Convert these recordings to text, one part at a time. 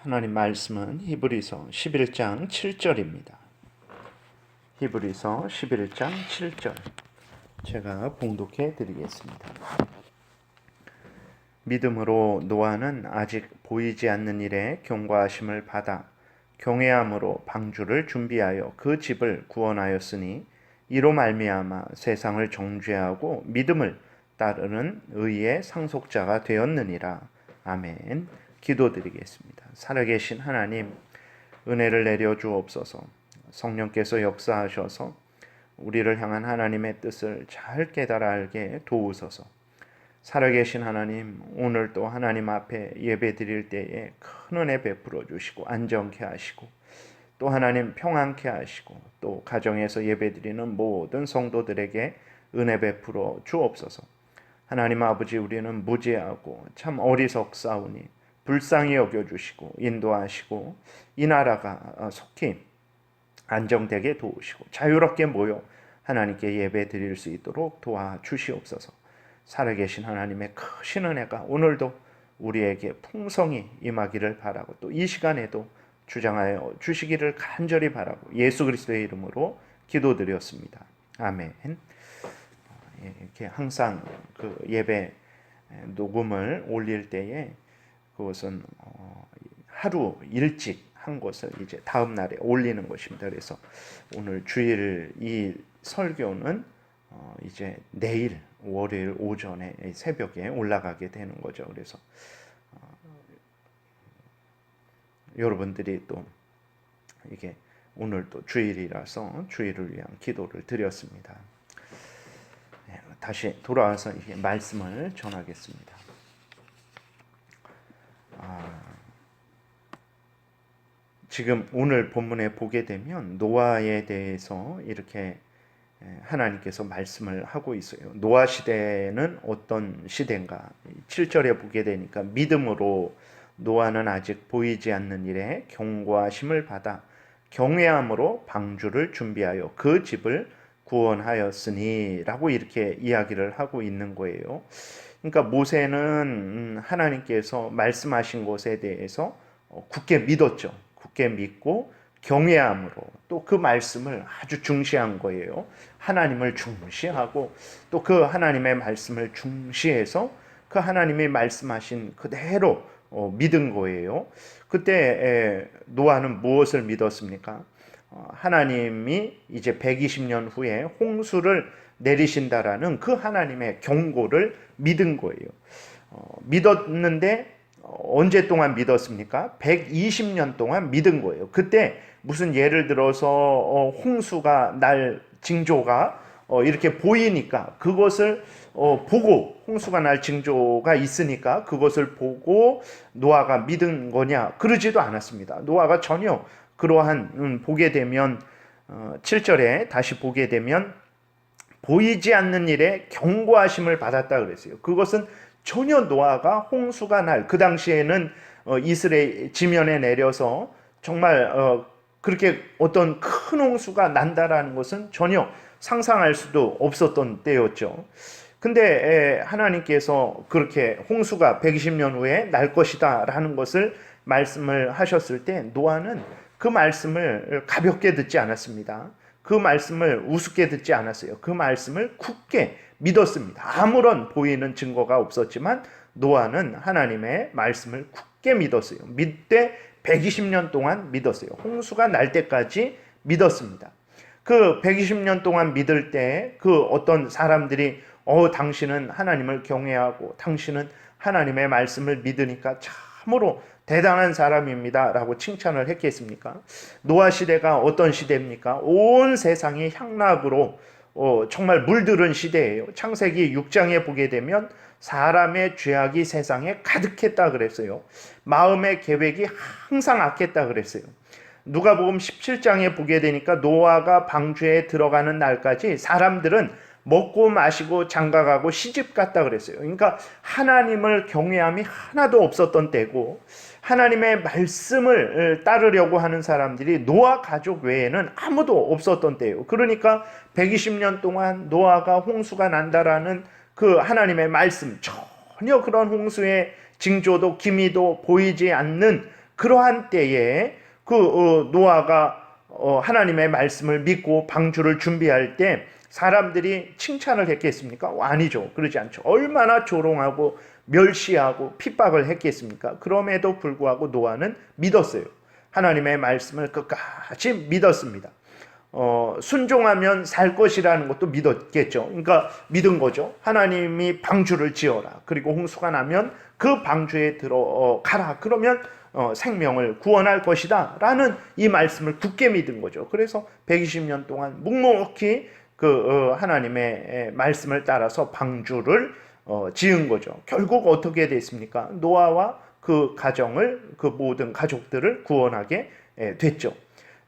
하나님 말씀은 히브리서 11장 7절입니다. 히브리서 11장 7절 제가 봉독해 드리겠습니다. 믿음으로 노아는 아직 보이지 않는 일에 경고하심을 받아 경외함으로 방주를 준비하여 그 집을 구원하였으니 이로 말미암아 세상을 정죄하고 믿음을 따르는 의의 상속자가 되었느니라. 아멘. 기도드리겠습니다. 살아계신 하나님, 은혜를 내려 주옵소서. 성령께서 역사하셔서 우리를 향한 하나님의 뜻을 잘 깨달아 알게 도우소서. 살아계신 하나님, 오늘 또 하나님 앞에 예배 드릴 때에 큰 은혜 베풀어 주시고 안정케 하시고 또 하나님 평안케 하시고 또 가정에서 예배 드리는 모든 성도들에게 은혜 베풀어 주옵소서. 하나님 아버지, 우리는 무지하고 참 어리석사오니 불쌍히 여겨주시고 인도하시고 이 나라가 속히 안정되게 도우시고 자유롭게 모여 하나님께 예배 드릴 수 있도록 도와주시옵소서. 살아계신 하나님의 크신 은혜가 오늘도 우리에게 풍성히 임하기를 바라고 또 이 시간에도 주장하여 주시기를 간절히 바라고 예수 그리스도의 이름으로 기도드렸습니다. 아멘. 이렇게 항상 그 예배 녹음을 올릴 때에 그것은 하루 일찍 한 것을 이제 다음 날에 올리는 것입니다. 그래서 오늘 주일 이 설교는 이제 내일 월요일 오전에 새벽에 올라가게 되는 거죠. 그래서 여러분들이 또 이게 오늘 또 주일이라서 주일을 위한 기도를 드렸습니다. 다시 돌아와서 이게 말씀을 전하겠습니다. 지금 오늘 본문에 보게 되면 노아에 대해서 이렇게 하나님께서 말씀을 하고 있어요. 노아 시대는 어떤 시대인가? 7절에 보게 되니까 믿음으로 노아는 아직 보이지 않는 일에 경고하심을 받아 경외함으로 방주를 준비하여 그 집을 구원하였으니 라고 이렇게 이야기를 하고 있는 거예요. 그러니까 모세는 하나님께서 말씀하신 것에 대해서 굳게 믿었죠. 굳게 믿고 경외함으로 또 그 말씀을 아주 중시한 거예요. 하나님을 중시하고 또 그 하나님의 말씀을 중시해서 그 하나님이 말씀하신 그대로 믿은 거예요. 그때 노아는 무엇을 믿었습니까? 하나님이 이제 120년 후에 홍수를 내리신다라는 그 하나님의 경고를 믿은 거예요. 믿었는데 언제 동안 믿었습니까? 120년 동안 믿은 거예요. 그때 무슨 예를 들어서 홍수가 날 징조가 이렇게 보이니까 그것을 보고 홍수가 날 징조가 있으니까 그것을 보고 노아가 믿은 거냐? 그러지도 않았습니다. 노아가 전혀 그러한 보게 되면 7절에 다시 보게 되면 보이지 않는 일에 경고하심을 받았다 그랬어요. 그것은 전혀 노아가 홍수가 날 그 당시에는 이스라엘 지면에 내려서 정말 그렇게 어떤 큰 홍수가 난다라는 것은 전혀 상상할 수도 없었던 때였죠. 근데 하나님께서 그렇게 홍수가 120년 후에 날 것이다 라는 것을 말씀을 하셨을 때 노아는 그 말씀을 가볍게 듣지 않았습니다. 그 말씀을 우습게 듣지 않았어요. 그 말씀을 굳게 믿었습니다. 아무런 보이는 증거가 없었지만 노아는 하나님의 말씀을 굳게 믿었어요. 믿되 120년 동안 믿었어요. 홍수가 날 때까지 믿었습니다. 그 120년 동안 믿을 때 그 어떤 사람들이 당신은 하나님을 경외하고 당신은 하나님의 말씀을 믿으니까 참으로 대단한 사람입니다 라고 칭찬을 했겠습니까? 노아 시대가 어떤 시대입니까? 온 세상이 향락으로 정말 물들은 시대예요. 창세기 6장에 보게 되면 사람의 죄악이 세상에 가득했다 그랬어요. 마음의 계획이 항상 악했다 그랬어요. 누가복음 17장에 보게 되니까 노아가 방주에 들어가는 날까지 사람들은 먹고 마시고 장가가고 시집 갔다 그랬어요. 그러니까 하나님을 경외함이 하나도 없었던 때고 하나님의 말씀을 따르려고 하는 사람들이 노아 가족 외에는 아무도 없었던 때예요. 그러니까 120년 동안 노아가 홍수가 난다라는 그 하나님의 말씀, 전혀 그런 홍수의 징조도 기미도 보이지 않는 그러한 때에 노아가 하나님의 말씀을 믿고 방주를 준비할 때 사람들이 칭찬을 했겠습니까? 아니죠. 그러지 않죠. 얼마나 조롱하고 멸시하고 핍박을 했겠습니까? 그럼에도 불구하고 노아는 믿었어요. 하나님의 말씀을 끝까지 믿었습니다. 순종하면 살 것이라는 것도 믿었겠죠. 그러니까 믿은 거죠. 하나님이 방주를 지어라. 그리고 홍수가 나면 그 방주에 들어가라. 그러면 생명을 구원할 것이다. 라는 이 말씀을 굳게 믿은 거죠. 그래서 120년 동안 묵묵히 하나님의 말씀을 따라서 방주를 지은 거죠. 결국 어떻게 됐습니까? 노아와 그 가정을, 그 모든 가족들을 구원하게 됐죠.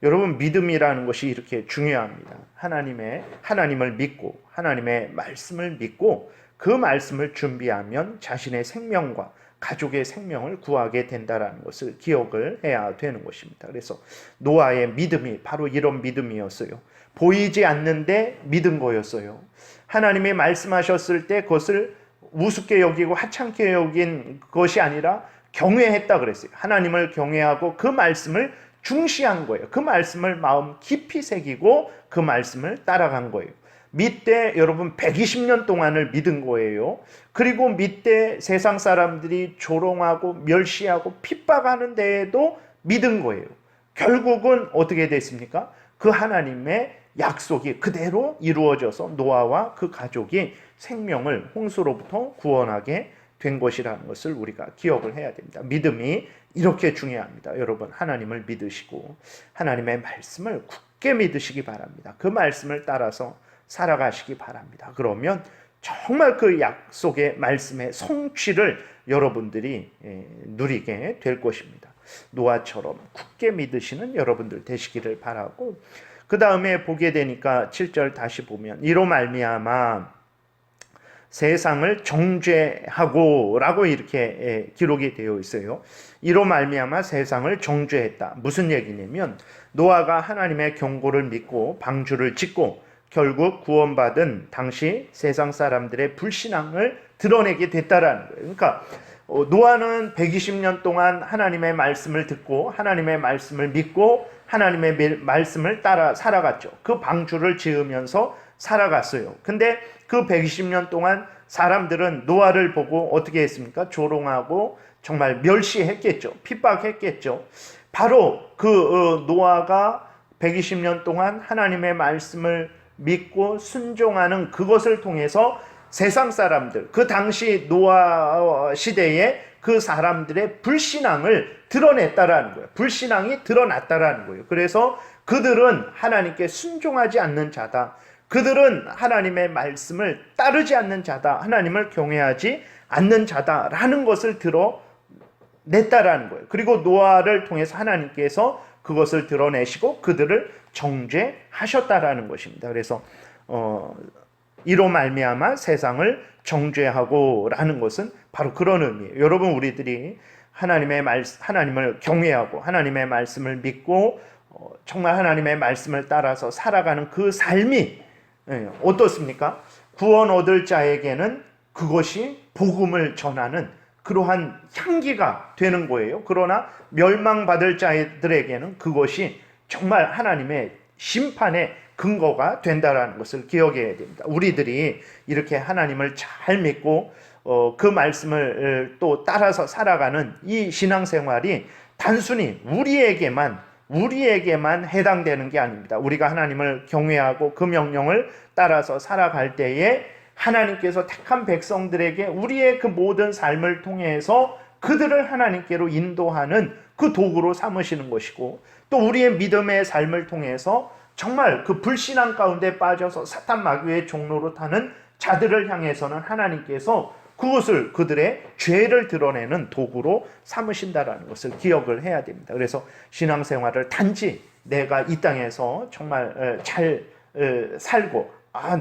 여러분, 믿음이라는 것이 이렇게 중요합니다. 하나님을 믿고 하나님의 말씀을 믿고 그 말씀을 준비하면 자신의 생명과 가족의 생명을 구하게 된다는 것을 기억을 해야 되는 것입니다. 그래서 노아의 믿음이 바로 이런 믿음이었어요. 보이지 않는데 믿은 거였어요. 하나님이 말씀하셨을 때 그것을 우습게 여기고 하찮게 여긴 것이 아니라 경외했다 그랬어요. 하나님을 경외하고 그 말씀을 중시한 거예요. 그 말씀을 마음 깊이 새기고 그 말씀을 따라간 거예요. 밑에 여러분 120년 동안을 믿은 거예요. 그리고 밑에 세상 사람들이 조롱하고 멸시하고 핍박하는 데에도 믿은 거예요. 결국은 어떻게 됐습니까? 그 하나님의 약속이 그대로 이루어져서 노아와 그 가족이 생명을 홍수로부터 구원하게 된 것이라는 것을 우리가 기억을 해야 됩니다. 믿음이 이렇게 중요합니다. 여러분, 하나님을 믿으시고 하나님의 말씀을 굳게 믿으시기 바랍니다. 그 말씀을 따라서 살아가시기 바랍니다. 그러면 정말 그 약속의 말씀의 성취를 여러분들이 누리게 될 것입니다. 노아처럼 굳게 믿으시는 여러분들 되시기를 바라고, 그 다음에 보게 되니까 7절 다시 보면 이로 말미암아 세상을 정죄하고 라고 이렇게 기록이 되어 있어요. 이로 말미암아 세상을 정죄했다. 무슨 얘기냐면 노아가 하나님의 경고를 믿고 방주를 짓고 결국 구원받은 당시 세상 사람들의 불신앙을 드러내게 됐다라는 거예요. 그러니까 노아는 120년 동안 하나님의 말씀을 듣고 하나님의 말씀을 믿고 하나님의 말씀을 따라 살아갔죠. 그 방주를 지으면서 살아갔어요. 근데 그 120년 동안 사람들은 노아를 보고 어떻게 했습니까? 조롱하고 정말 멸시했겠죠. 핍박했겠죠. 바로 노아가 120년 동안 하나님의 말씀을 믿고 순종하는 그것을 통해서 세상 사람들, 그 당시 노아 시대에 그 사람들의 불신앙을 드러냈다라는 거예요. 불신앙이 드러났다라는 거예요. 그래서 그들은 하나님께 순종하지 않는 자다. 그들은 하나님의 말씀을 따르지 않는 자다. 하나님을 경외하지 않는 자다라는 것을 드러냈다라는 거예요. 그리고 노아를 통해서 하나님께서 그것을 드러내시고 그들을 정죄하셨다라는 것입니다. 그래서 이로 말미암아 세상을 정죄하고라는 것은 바로 그런 의미예요. 여러분, 우리들이 하나님을 경외하고 하나님의 말씀을 믿고 정말 하나님의 말씀을 따라서 살아가는 그 삶이 어떻습니까? 구원 얻을 자에게는 그것이 복음을 전하는 그러한 향기가 되는 거예요. 그러나 멸망받을 자들에게는 그것이 정말 하나님의 심판의 근거가 된다라는 것을 기억해야 됩니다. 우리들이 이렇게 하나님을 잘 믿고 그 말씀을 또 따라서 살아가는 이 신앙생활이 단순히 우리에게만 해당되는 게 아닙니다. 우리가 하나님을 경외하고 그 명령을 따라서 살아갈 때에 하나님께서 택한 백성들에게 우리의 그 모든 삶을 통해서 그들을 하나님께로 인도하는 그 도구로 삼으시는 것이고, 또 우리의 믿음의 삶을 통해서 정말 그 불신앙 가운데 빠져서 사탄 마귀의 종로로 타는 자들을 향해서는 하나님께서 그것을 그들의 죄를 드러내는 도구로 삼으신다라는 것을 기억을 해야 됩니다. 그래서 신앙생활을 단지 내가 이 땅에서 정말 잘 살고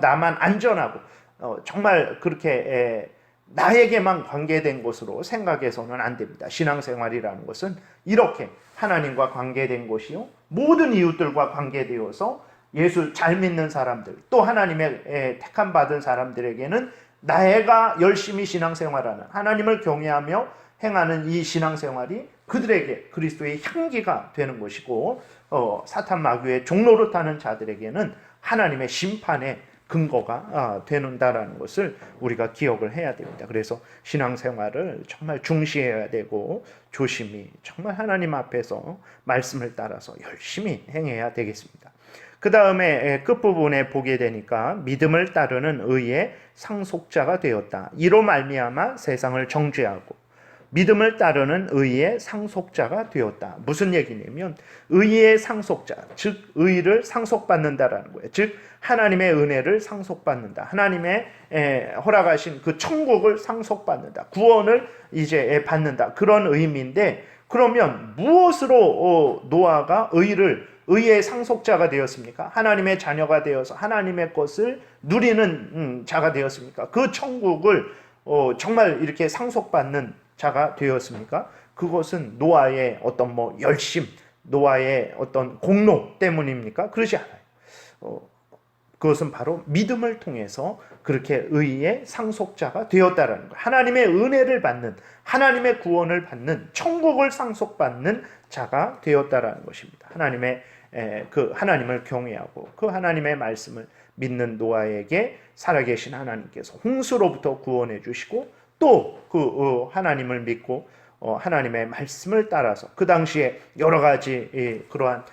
나만 안전하고 정말 그렇게 나에게만 관계된 것으로 생각해서는 안 됩니다. 신앙생활이라는 것은 이렇게 하나님과 관계된 것이요, 모든 이웃들과 관계되어서 예수 잘 믿는 사람들, 또 하나님의 택함 받은 사람들에게는 나애가 열심히 신앙생활하는, 하나님을 경외하며 행하는 이 신앙생활이 그들에게 그리스도의 향기가 되는 것이고 사탄 마귀의 종로로 타는 자들에게는 하나님의 심판의 근거가 되는다라는 것을 우리가 기억을 해야 됩니다. 그래서 신앙생활을 정말 중시해야 되고 조심히 정말 하나님 앞에서 말씀을 따라서 열심히 행해야 되겠습니다. 그 다음에 끝부분에 보게 되니까 믿음을 따르는 의의 상속자가 되었다. 이로 말미암아 세상을 정죄하고 믿음을 따르는 의의 상속자가 되었다. 무슨 얘기냐면 의의 상속자, 즉 의를 상속받는다라는 거예요. 즉 하나님의 은혜를 상속받는다. 하나님의 허락하신 그 천국을 상속받는다. 구원을 이제 받는다. 그런 의미인데 그러면 무엇으로 노아가 의의 상속자가 되었습니까? 하나님의 자녀가 되어서 하나님의 것을 누리는 자가 되었습니까? 그 천국을 정말 이렇게 상속받는 자가 되었습니까? 그것은 노아의 어떤 열심, 노아의 어떤 공로 때문입니까? 그러지 않아요. 그것은 바로 믿음을 통해서 그렇게 의의 상속자가 되었다라는 거예요. 하나님의 은혜를 받는, 하나님의 구원을 받는, 천국을 상속받는 자가 되었다라는 것입니다. 하나님을 경외하고 그 하나님의 말씀을 믿는 노아에게 살아계신 하나님께서 홍수로부터 구원해 주시고 또 그 하나님을 믿고 하나님의 말씀을 따라서 그 당시에 여러 가지 그러한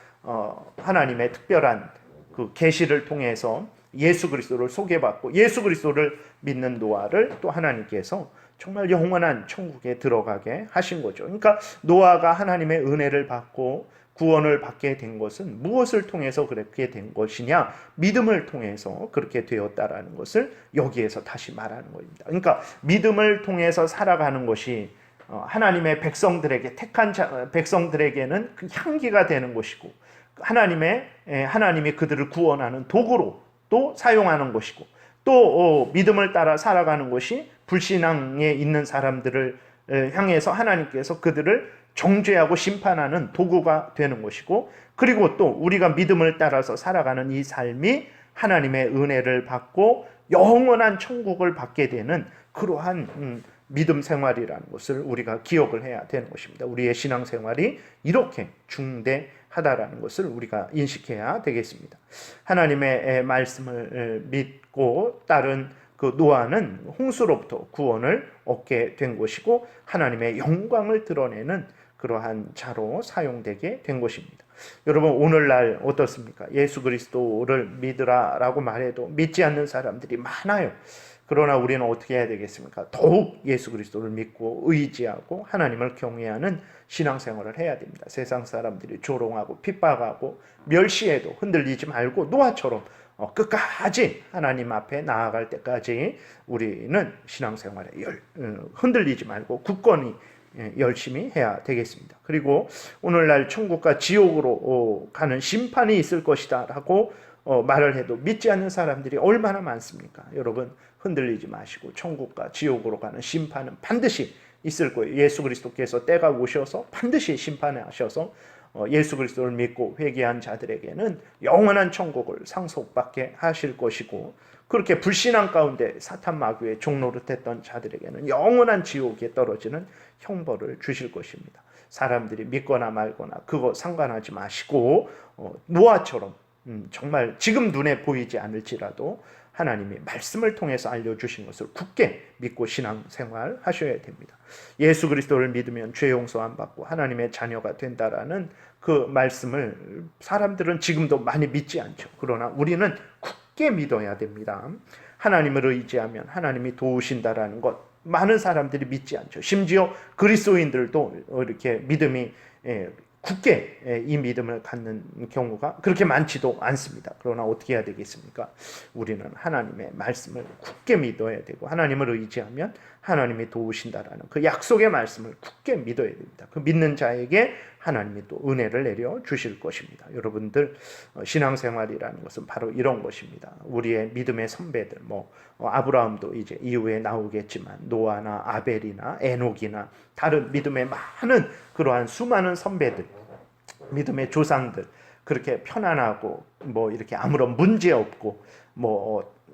하나님의 특별한 그 계시를 통해서 예수 그리스도를 소개받고 예수 그리스도를 믿는 노아를 또 하나님께서 정말 영원한 천국에 들어가게 하신 거죠. 그러니까 노아가 하나님의 은혜를 받고 구원을 받게 된 것은 무엇을 통해서 그렇게 된 것이냐? 믿음을 통해서 그렇게 되었다라는 것을 여기에서 다시 말하는 겁니다. 그러니까 믿음을 통해서 살아가는 것이 하나님의 백성들에게 택한 백성들에게는 그 향기가 되는 것이고 하나님이 그들을 구원하는 도구로 또 사용하는 것이고 또 믿음을 따라 살아가는 것이 불신앙에 있는 사람들을 향해서 하나님께서 그들을 정죄하고 심판하는 도구가 되는 것이고 그리고 또 우리가 믿음을 따라서 살아가는 이 삶이 하나님의 은혜를 받고 영원한 천국을 받게 되는 그러한 믿음 생활이라는 것을 우리가 기억을 해야 되는 것입니다. 우리의 신앙 생활이 이렇게 중대하다라는 것을 우리가 인식해야 되겠습니다. 하나님의 말씀을 믿고 따른 그 노아는 홍수로부터 구원을 얻게 된 것이고 하나님의 영광을 드러내는 그러한 자로 사용되게 된 것입니다. 여러분 오늘날 어떻습니까? 예수 그리스도를 믿으라라고 말해도 믿지 않는 사람들이 많아요. 그러나 우리는 어떻게 해야 되겠습니까? 더욱 예수 그리스도를 믿고 의지하고 하나님을 경외하는 신앙생활을 해야 됩니다. 세상 사람들이 조롱하고 핍박하고 멸시해도 흔들리지 말고 노아처럼 끝까지 하나님 앞에 나아갈 때까지 우리는 신앙생활에 흔들리지 말고 굳건히 열심히 해야 되겠습니다. 그리고 오늘날 천국과 지옥으로 가는 심판이 있을 것이다 라고 말을 해도 믿지 않는 사람들이 얼마나 많습니까? 여러분 흔들리지 마시고 천국과 지옥으로 가는 심판은 반드시 있을 거예요. 예수 그리스도께서 때가 오셔서 반드시 심판하셔서 예수 그리스도를 믿고 회개한 자들에게는 영원한 천국을 상속받게 하실 것이고 그렇게 불신앙 가운데 사탄 마귀의 종노릇했던 자들에게는 영원한 지옥에 떨어지는 형벌을 주실 것입니다. 사람들이 믿거나 말거나 그거 상관하지 마시고 노아처럼 정말 지금 눈에 보이지 않을지라도 하나님이 말씀을 통해서 알려주신 것을 굳게 믿고 신앙생활 하셔야 됩니다. 예수 그리스도를 믿으면 죄 용서함 받고 하나님의 자녀가 된다라는 그 말씀을 사람들은 지금도 많이 믿지 않죠. 그러나 우리는 굳게 믿어야 됩니다. 하나님을 의지하면 하나님이 도우신다라는 것 많은 사람들이 믿지 않죠. 심지어 그리스도인들도 이렇게 믿음이 굳게 이 믿음을 갖는 경우가 그렇게 많지도 않습니다. 그러나 어떻게 해야 되겠습니까? 우리는 하나님의 말씀을 굳게 믿어야 되고 하나님을 의지하면 하나님이 도우신다라는 그 약속의 말씀을 굳게 믿어야 됩니다. 그 믿는 자에게 하나님이 또 은혜를 내려 주실 것입니다. 여러분들 신앙생활이라는 것은 바로 이런 것입니다. 우리의 믿음의 선배들 아브라함도 이제 이후에 나오겠지만 노아나 아벨이나 에녹이나 다른 믿음의 많은 그러한 수많은 선배들 믿음의 조상들 그렇게 편안하고 이렇게 아무런 문제 없고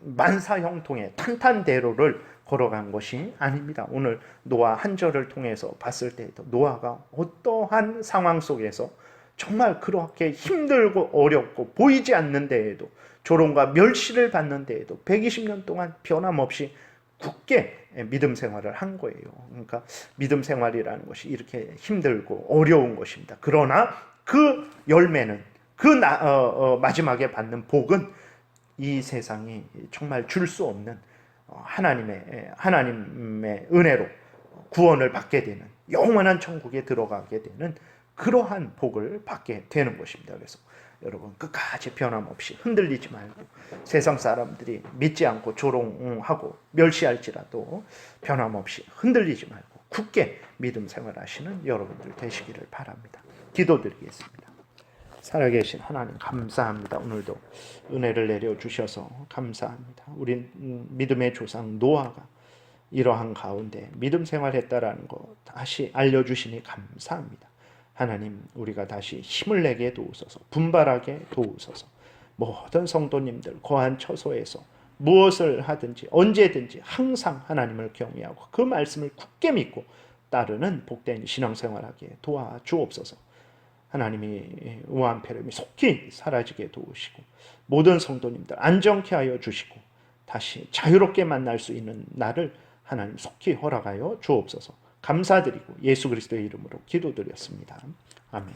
만사형통의 탄탄대로를 걸어간 것이 아닙니다. 오늘 노아 한 절을 통해서 봤을 때에도 노아가 어떠한 상황 속에서 정말 그렇게 힘들고 어렵고 보이지 않는 데에도 조롱과 멸시를 받는 데에도 120년 동안 변함없이 굳게 믿음 생활을 한 거예요. 그러니까 믿음 생활이라는 것이 이렇게 힘들고 어려운 것입니다. 그러나 그 열매는 마지막에 받는 복은 이 세상이 정말 줄 수 없는 하나님의 은혜로 구원을 받게 되는 영원한 천국에 들어가게 되는 그러한 복을 받게 되는 것입니다. 그래서 여러분 끝까지 변함없이 흔들리지 말고 세상 사람들이 믿지 않고 조롱하고 멸시할지라도 변함없이 흔들리지 말고 굳게 믿음 생활하시는 여러분들 되시기를 바랍니다. 기도드리겠습니다. 살아계신 하나님 감사합니다. 오늘도 은혜를 내려주셔서 감사합니다. 우리 믿음의 조상 노아가 이러한 가운데 믿음 생활했다라는 거 다시 알려주시니 감사합니다. 하나님 우리가 다시 힘을 내게 도우소서, 분발하게 도우소서. 모든 성도님들 거한 처소에서 무엇을 하든지 언제든지 항상 하나님을 경외하고 그 말씀을 굳게 믿고 따르는 복된 신앙생활하게 도와주옵소서. 하나님이 우한 패름이 속히 사라지게 도우시고 모든 성도님들 안정케 하여 주시고 다시 자유롭게 만날 수 있는 날을 하나님 속히 허락하여 주옵소서. 감사드리고 예수 그리스도의 이름으로 기도드렸습니다. 아멘.